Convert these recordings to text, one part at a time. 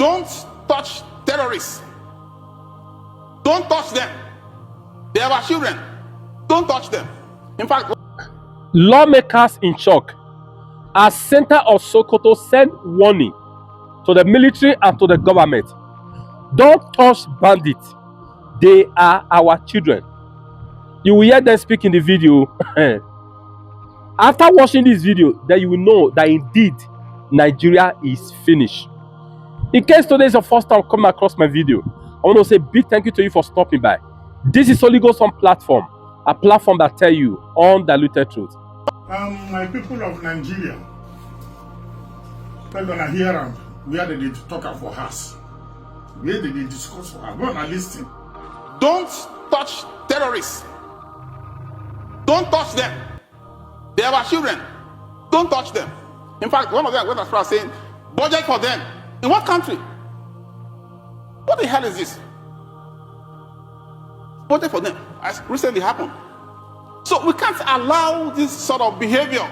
Don't touch terrorists. Don't touch them. They are our children. Don't touch them. In fact, lawmakers in shock as center of Sokoto send warning to the military and to the government. Don't touch bandits. They are our children. You will hear them speak in the video. After watching this video, then you will know that indeed Nigeria is finished. In case today is your first time coming across my video, I want to say a big thank you to you for stopping by. This is Holy Ghost on platform, a platform that tell you undiluted truth. My people of Nigeria, we're gonna hear them where they did talk for us, where they did discuss for us. We're gonna listen. Don't touch terrorists. Don't touch them. They are our children. Don't touch them. In fact, one of them went as far as saying, budget for them. In what country? What the hell is this? Budget for them, as recently happened. So we can't allow this sort of behavior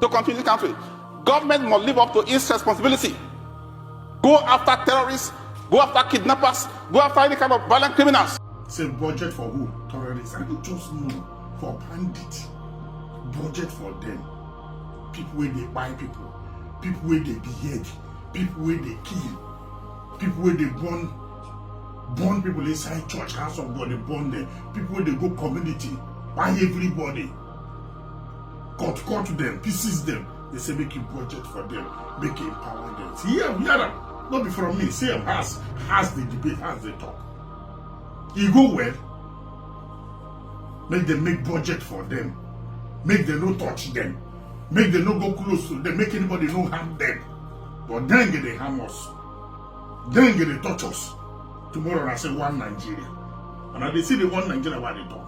to continue in this country. Government must live up to its responsibility. Go after terrorists, go after kidnappers, go after any kind of violent criminals. Say budget for who? Terrorists. I don't just know for bandits. Budget for them. People where they buy people. People where they behead. People where they kill. People where they burn people inside church, house of God, they burn them. People where they go community, buy everybody. Cut them, pieces them. They say make you budget for them, make you empower them. See, yeah, not be from me. See, has the debate, has the talk. You go well, make them make budget for them, make them no touch them, make them no go close to them, make anybody no harm them. But then they harm us, then they touch us. Tomorrow I say one Nigeria, and I they see the one Nigeria while they talk.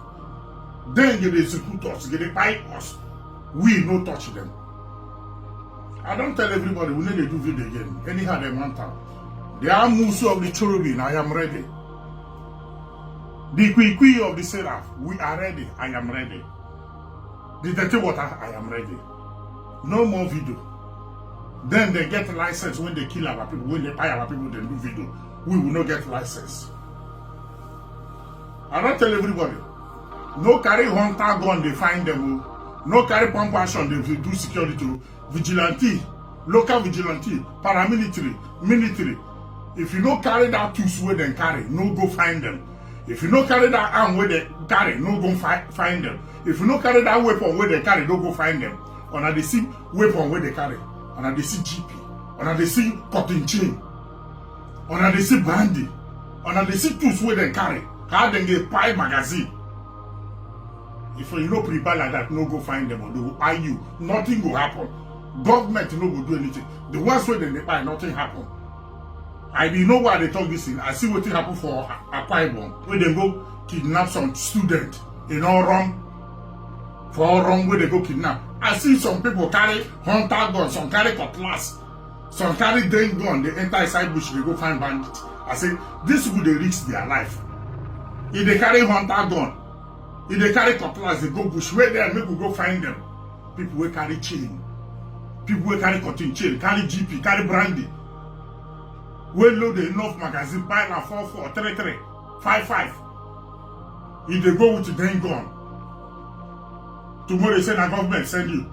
Then they execute us, they fight us. We no touch them. I don't tell everybody we need to do video again. Anyhow they want to. The Amusu of the cherubim, I am ready. The Kwikwi of the seraph, we are ready. I am ready. The dirty water, I am ready. No more video. Then they get license when they kill our people, when they buy our people, they do video. We will not get license. I don't tell everybody. No carry hunter gun, they find them. No carry pump action, they do security. Vigilante, local vigilante, paramilitary, military. If you no carry that tools where they carry, no go find them. If you no carry that arm where they carry, no go find them. If you no carry that weapon where they carry, no go find them. On they see weapon where they carry, on they see GP, on they see cotton chain, on they see brandy, on they see tools where they carry. How they get pie magazine. If you no prepare like that, no go find them or they will buy you. Nothing will happen. Government no go do anything. The ones where they buy, nothing happen. I didn't know why they talk this thing. I see what happen for Akwa Ibom, where they go kidnap some student in all wrong. For all wrong where they go kidnap. I see some people carry hunter gun, some carry cutlass, some carry drain gun. They enter inside bush, they go find bandits. I say this will they risk their life. If they carry hunter gun, if they carry cutlass, they go bush. Where they make we go find them. People will carry chain. People will carry cotton chain, carry GP, carry brandy. We load enough magazine, buy na 44, 33, 55. If they go with the gun gun. Tomorrow they say na government send you.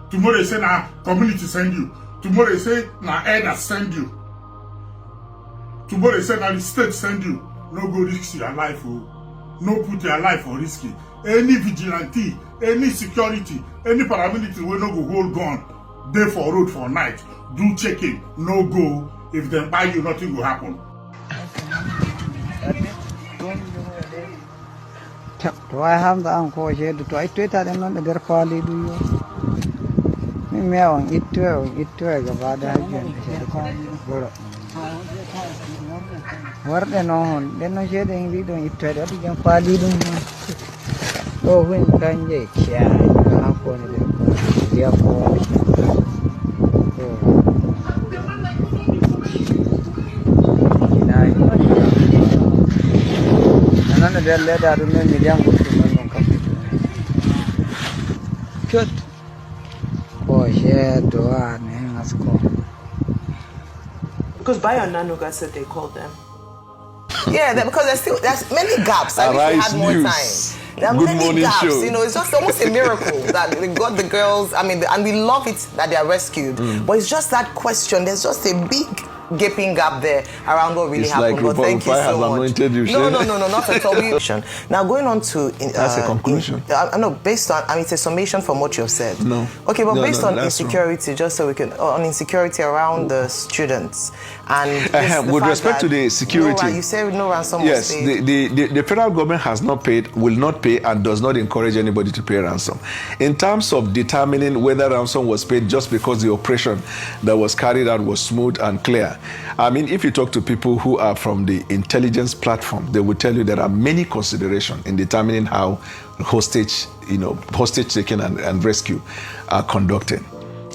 Tomorrow they say na community send you. Tomorrow they say na elders send you. Tomorrow they say na the state send you. No go risk your life, oh. No put your life for risky. Any vigilante, any security, any paramilitary will no go hold gun. Day for road for night. Do checking. No go. If they buy you, nothing will happen. Do I have the uncle here? Do I tweet at them on the Garpali? Do you? Me on it to a Gavada. What then on? Then I said, we don't eat to the Pali. Oh, when can you? Yeah, I'm going to dia lihat ada mediam butuh menungkap itu. Cut. Oh shit, doa nih ngasko. Because Bayo and Nanuga said they called them. Yeah, because there's many gaps. I wish we had more time. There are many gaps. Show. You know, it's just almost a miracle that they got the girls. I mean, and we love it that they are rescued. But it's just that question. There's just a big gaping gap there around what really happened. Like but thank you so much. No, not at all. Now going on to that's a conclusion. No, based on it's a summation from what you've said. No. Okay, but based on insecurity, wrong. Just so we can on insecurity around the students and with respect to the security, you say no ransom. Yes, the federal government has not paid, will not pay, and does not encourage anybody to pay ransom. In terms of determining whether ransom was paid just because the operation that was carried out was smooth and clear. I mean, if you talk to people who are from the intelligence platform, they will tell you there are many considerations in determining how hostage taking and rescue are conducted.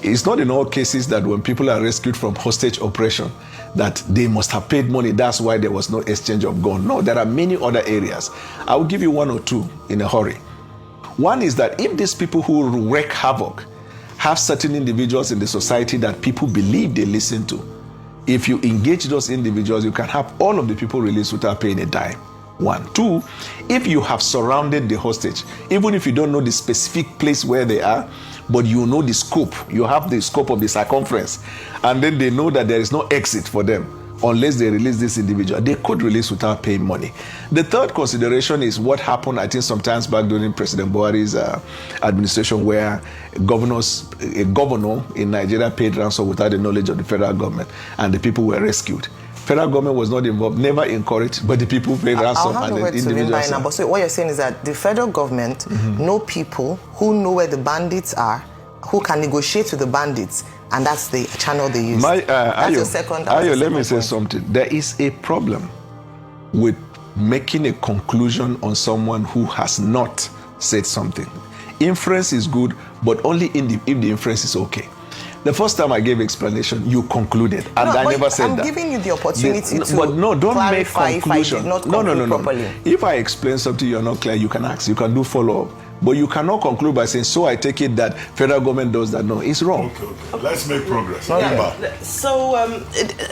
It's not in all cases that when people are rescued from hostage operation that they must have paid money. That's why there was no exchange of gun. No, there are many other areas. I will give you one or two in a hurry. One is that if these people who wreak havoc have certain individuals in the society that people believe they listen to, if you engage those individuals, you can have all of the people released without paying a dime. One. Two, if you have surrounded the hostage, even if you don't know the specific place where they are, but you know the scope, you have the scope of the circumference, and then they know that there is no exit for them unless they release this individual. They could release without paying money. The third consideration is what happened, I think, sometimes back during President Buhari's administration, where a governor in Nigeria paid ransom without the knowledge of the federal government, and the people were rescued. Federal government was not involved, never encouraged, but the people paid ransom. I'll hand over to Limba now. But so what you're saying is that the federal government know people who know where the bandits are, who can negotiate with the bandits, and that's the channel they use. That's your second. Let me say something. There is a problem with making a conclusion on someone who has not said something. Inference is good, but only if the inference is okay. The first time I gave explanation, you concluded, and I never said that. I'm giving you the opportunity to but no, don't make conclusion. No. Properly. If I explain something you're not clear, you can ask. You can do follow-up. But you cannot conclude by saying, so I take it that federal government does that. No, it's wrong. Okay. Let's make progress. So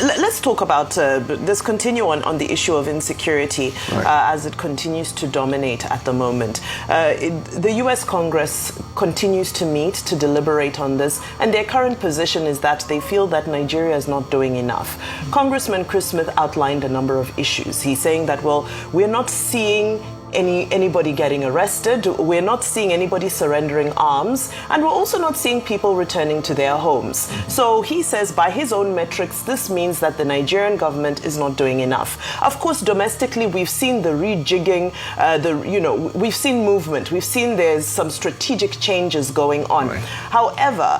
let's talk about, let's continue on the issue of insecurity as it continues to dominate at the moment. The U.S. Congress continues to meet to deliberate on this, and their current position is that they feel that Nigeria is not doing enough. Congressman Chris Smith outlined a number of issues. He's saying that, well, we're not seeing anybody getting arrested, we're not seeing anybody surrendering arms, and we're also not seeing people returning to their homes. So he says by his own metrics, this means that the Nigerian government is not doing enough. Of course, domestically, we've seen the rejigging, we've seen movement, we've seen there's some strategic changes going on. However,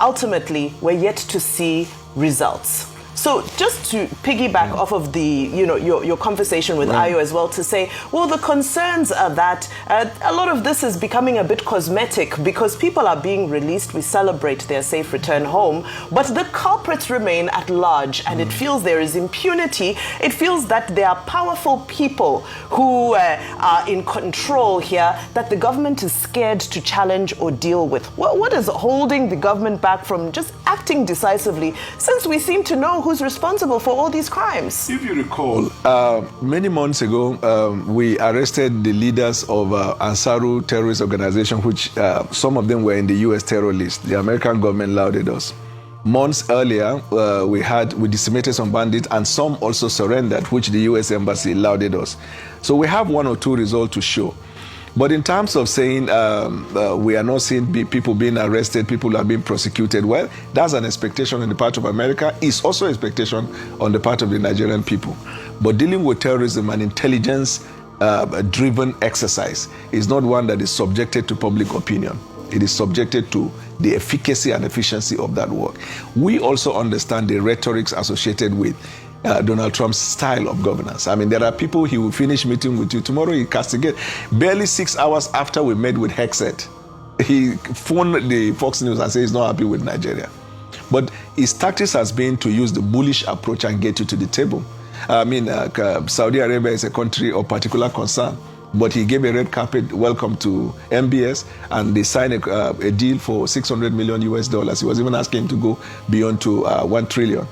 ultimately, we're yet to see results. So just to piggyback off of the, your conversation with Ayo as well, to say, well, the concerns are that a lot of this is becoming a bit cosmetic because people are being released. We celebrate their safe return home, but the culprits remain at large, and it feels there is impunity. It feels that there are powerful people who are in control here that the government is scared to challenge or deal with. What is holding the government back from just acting decisively, since we seem to know who's responsible for all these crimes? If you recall, many months ago, we arrested the leaders of Ansaru terrorist organization, which some of them were in the U.S. terror list. The American government lauded us. Months earlier, we decimated some bandits, and some also surrendered, which the U.S. embassy lauded us. So we have one or two results to show. But in terms of saying we are not seeing people being arrested, people are being prosecuted, well, that's an expectation on the part of America. It's also an expectation on the part of the Nigerian people. But dealing with terrorism and intelligence-driven exercise is not one that is subjected to public opinion. It is subjected to the efficacy and efficiency of that work. We also understand the rhetorics associated with Donald Trump's style of governance. I mean, there are people, he will finish meeting with you. Tomorrow he castigates. Barely 6 hours after we met with Hexet, he phoned the Fox News and said he's not happy with Nigeria. But his tactics has been to use the bullish approach and get you to the table. I mean, Saudi Arabia is a country of particular concern But he gave a red carpet welcome to MBS, and they signed a deal for $600 million US. He was even asking to go beyond to $1 trillion.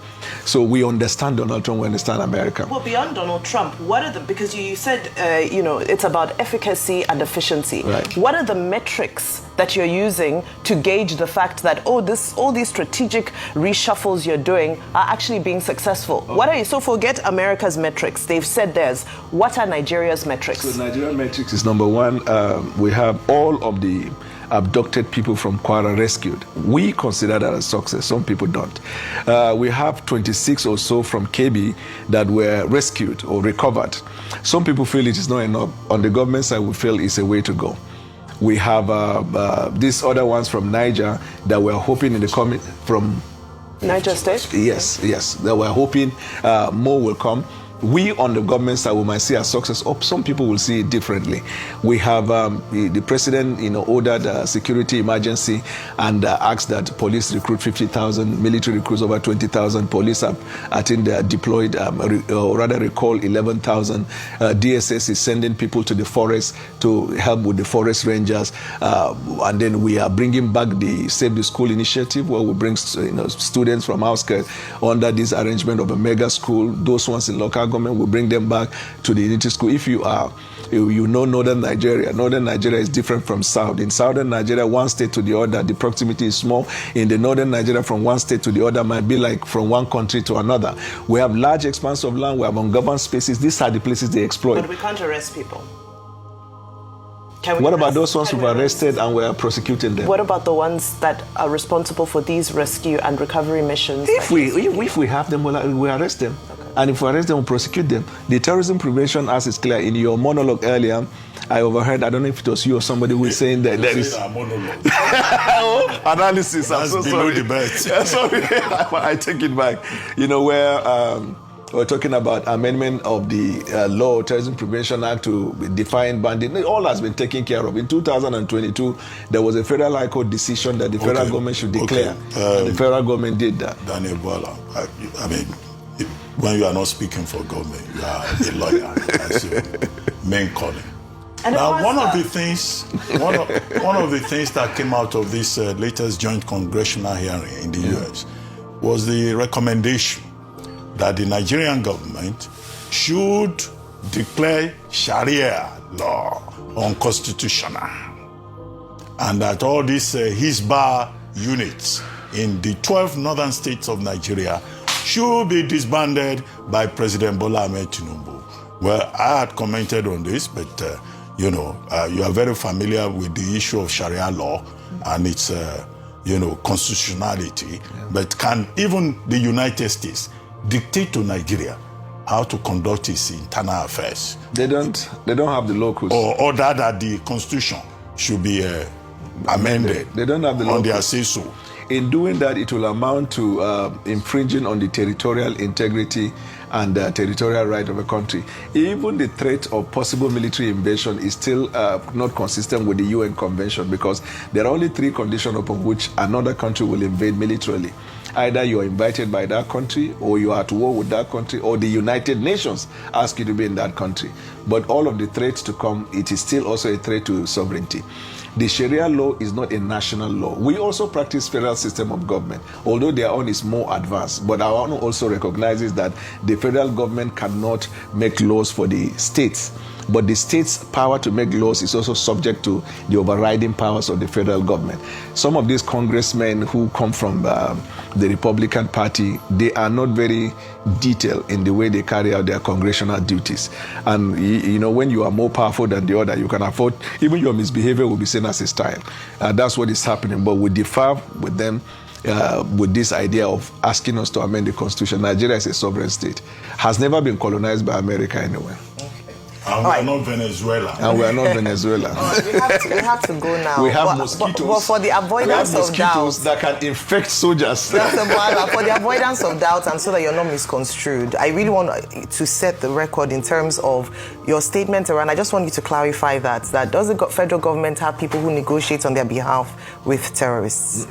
So we understand Donald Trump, we understand America. Well, beyond Donald Trump, what are the, because you said, it's about efficacy and efficiency. Right. What are the metrics that you're using to gauge the fact that, all these strategic reshuffles you're doing are actually being successful? Okay. What are you, so forget America's metrics, they've said theirs. What are Nigeria's metrics? So Nigerian metrics is number one, we have all of the abducted people from Kwara rescued. We consider that a success. Some people don't. We have 26 or so from KB that were rescued or recovered. Some people feel it is not enough. On the government side, we feel it's a way to go. We have these other ones from Niger that we're hoping in the coming from Niger State? Yes. That we're hoping more will come. We on the government side, we might see a success, or some people will see it differently. We have the president, ordered security emergency and asked that police recruit 50,000, military recruits over 20,000. Police have, I think, they are deployed, or rather recall 11,000. DSS is sending people to the forest to help with the forest rangers, and then we are bringing back the Save the School initiative, where we bring students from outskirts under this arrangement of a mega school. Those ones in local government will bring them back to the unity school. If you know northern Nigeria is different from south. In southern Nigeria, one state to the other, the proximity is small. In the northern Nigeria, from one state to the other might be like from one country to another. We have large expanse of land, we have ungoverned spaces. These are the places they exploit. But we can't arrest people. What about those ones who've arrested and we are prosecuting them? What about the ones that are responsible for these rescue and recovery missions? If we have them, we arrest them. Okay. And if we arrest them, we prosecute them. The Terrorism Prevention Act is clear. In your monologue earlier, I overheard, I don't know if it was you or somebody who was saying that there is analysis. I'm so sorry. Debate. Sorry, I take it back. Where we're talking about amendment of the law, Terrorism Prevention Act, to define bandits. All has been taken care of. In 2022, there was a federal high court decision that the federal government should declare. And the federal government did that. Daniel Bola, I mean, when you are not speaking for government, you are a lawyer. That's your main calling. And now, one of the things that came out of this latest joint congressional hearing in the U.S. was the recommendation that the Nigerian government should declare Sharia law unconstitutional, and that all these Hisbah units in the 12 northern states of Nigeria should be disbanded by President Bola Ahmed Tinubu. Well, I had commented on this, but you are very familiar with the issue of Sharia law and its constitutionality. Yeah. But can even the United States dictate to Nigeria how to conduct its internal affairs? They don't have the locus. Or order that the constitution should be amended. They don't have the locus. On their say-so. In doing that, it will amount to infringing on the territorial integrity and territorial right of a country. Even the threat of possible military invasion is still not consistent with the UN Convention, because there are only 3 conditions upon which another country will invade militarily. Either you are invited by that country, or you are at war with that country, or the United Nations ask you to be in that country. But all of the threats to come, it is still also a threat to sovereignty. The Sharia law is not a national law. We also practice federal system of government, although their own is more advanced. But our own also recognizes that the federal government cannot make laws for the states. But the state's power to make laws is also subject to the overriding powers of the federal government. Some of these congressmen who come from the Republican Party, they are not very detailed in the way they carry out their congressional duties. And when you are more powerful than the other, you can afford, even your misbehavior will be seen as a style. That's what is happening. But we differ with them with this idea of asking us to amend the Constitution. Nigeria is a sovereign state, has never been colonized by America anywhere. And we are not Venezuela. And we are not Venezuela. We have to go now. We have mosquitoes. But for the avoidance of doubt, that can infect soldiers. Dr. Boala, for the avoidance of doubt and so that you're not misconstrued, I really want to set the record in terms of your statement around. I just want you to clarify that does the federal government have people who negotiate on their behalf with terrorists?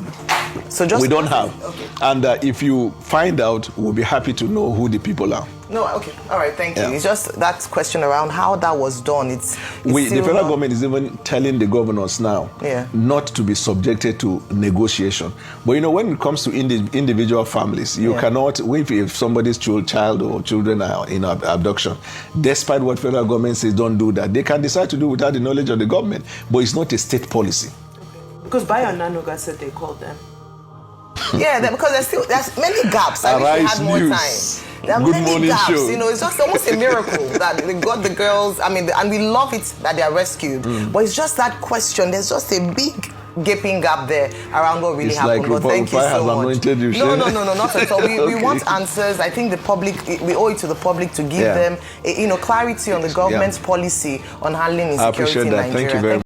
So we don't have. Okay. And if you find out, we'll be happy to know who the people are. No, okay, all right, thank you. It's just that question around how that was done. It's the federal government is even telling the governors now not to be subjected to negotiation. But when it comes to individual families, you cannot, if somebody's child or children are in abduction, despite what federal government says don't do that, they can decide to do without the knowledge of the government. But it's not a state policy. Because Bayo Nanoga said they called them. Yeah, because there's many gaps. I wish we had more time. There are many gaps. It's just almost a miracle that they got the girls. I mean, and we love it that they are rescued. But it's just that question. There's just a big gaping gap there around what really happened. But thank you so much. No, not at all. We want answers. I think the public, we owe it to the public to give them, clarity on the government's policy on handling insecurity in Nigeria. Thank you very much.